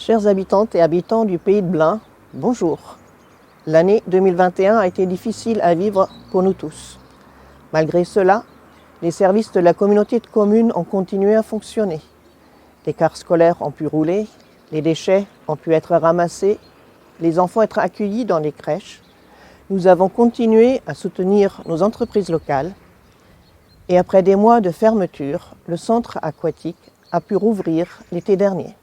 Chères habitantes et habitants du Pays de Blain, bonjour. L'année 2021 a été difficile à vivre pour nous tous. Malgré cela, les services de la communauté de communes ont continué à fonctionner. Les cars scolaires ont pu rouler, les déchets ont pu être ramassés, les enfants être accueillis dans les crèches. Nous avons continué à soutenir nos entreprises locales. Et après des mois de fermeture, le centre aquatique a pu rouvrir l'été dernier.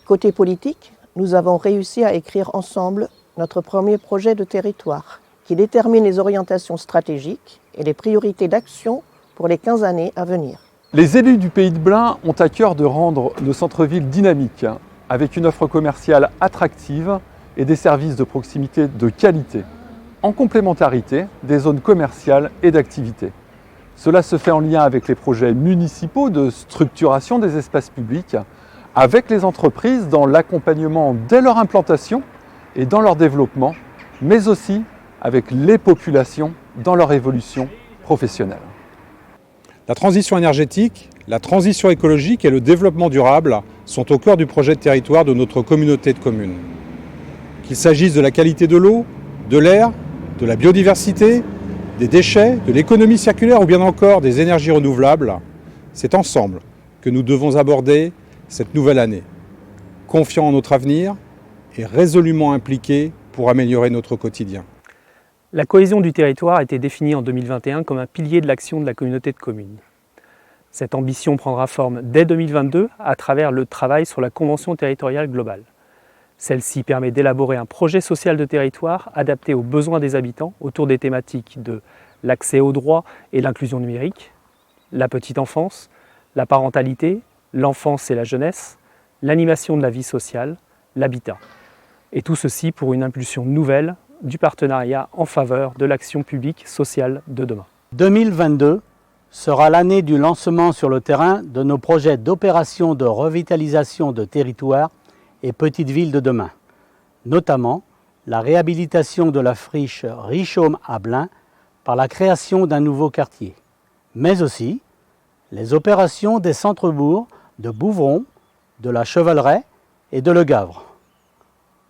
Côté politique, nous avons réussi à écrire ensemble notre premier projet de territoire qui détermine les orientations stratégiques et les priorités d'action pour les 15 années à venir. Les élus du Pays de Blain ont à cœur de rendre nos centres-villes dynamiques, avec une offre commerciale attractive et des services de proximité de qualité, en complémentarité des zones commerciales et d'activité. Cela se fait en lien avec les projets municipaux de structuration des espaces publics, avec les entreprises dans l'accompagnement dès leur implantation et dans leur développement, mais aussi avec les populations dans leur évolution professionnelle. La transition énergétique, la transition écologique et le développement durable sont au cœur du projet de territoire de notre communauté de communes. Qu'il s'agisse de la qualité de l'eau, de l'air, de la biodiversité, des déchets, de l'économie circulaire ou bien encore des énergies renouvelables, c'est ensemble que nous devons aborder cette nouvelle année, confiants en notre avenir et résolument impliqués pour améliorer notre quotidien. La cohésion du territoire a été définie en 2021 comme un pilier de l'action de la communauté de communes. Cette ambition prendra forme dès 2022 à travers le travail sur la Convention territoriale globale. Celle-ci permet d'élaborer un projet social de territoire adapté aux besoins des habitants autour des thématiques de l'accès aux droits et l'inclusion numérique, la petite enfance, la parentalité, l'enfance et la jeunesse, l'animation de la vie sociale, l'habitat. Et tout ceci pour une impulsion nouvelle du partenariat en faveur de l'action publique sociale de demain. 2022 sera l'année du lancement sur le terrain de nos projets d'opération de revitalisation de territoires et petites villes de demain, notamment la réhabilitation de la friche Richomme à Blain par la création d'un nouveau quartier, mais aussi les opérations des centres-bourgs de Bouvron, de la Chevaleraie et de Le Gavre.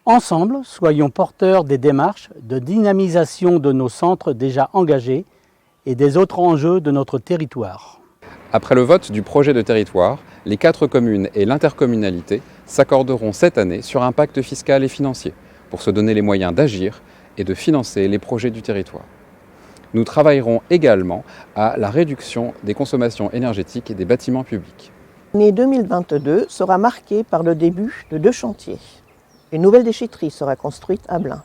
Ensemble, soyons porteurs des démarches de dynamisation de nos centres déjà engagés et des autres enjeux de notre territoire. Après le vote du projet de territoire, les 4 communes et l'intercommunalité s'accorderont cette année sur un pacte fiscal et financier pour se donner les moyens d'agir et de financer les projets du territoire. Nous travaillerons également à la réduction des consommations énergétiques des bâtiments publics. L'année 2022 sera marquée par le début de 2 chantiers. Une nouvelle déchetterie sera construite à Blain.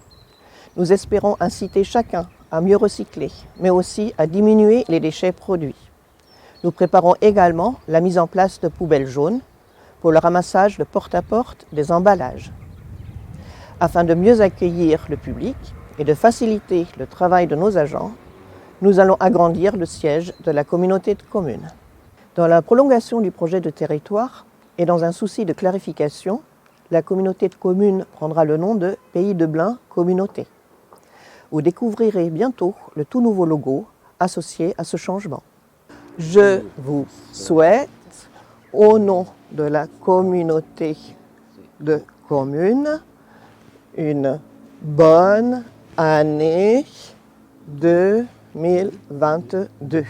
Nous espérons inciter chacun à mieux recycler, mais aussi à diminuer les déchets produits. Nous préparons également la mise en place de poubelles jaunes pour le ramassage de porte-à-porte des emballages. Afin de mieux accueillir le public et de faciliter le travail de nos agents, nous allons agrandir le siège de la communauté de communes. Dans la prolongation du projet de territoire et dans un souci de clarification, la communauté de communes prendra le nom de Pays de Blain Communauté. Vous découvrirez bientôt le tout nouveau logo associé à ce changement. Je vous souhaite, au nom de la communauté de communes, une bonne année 2022.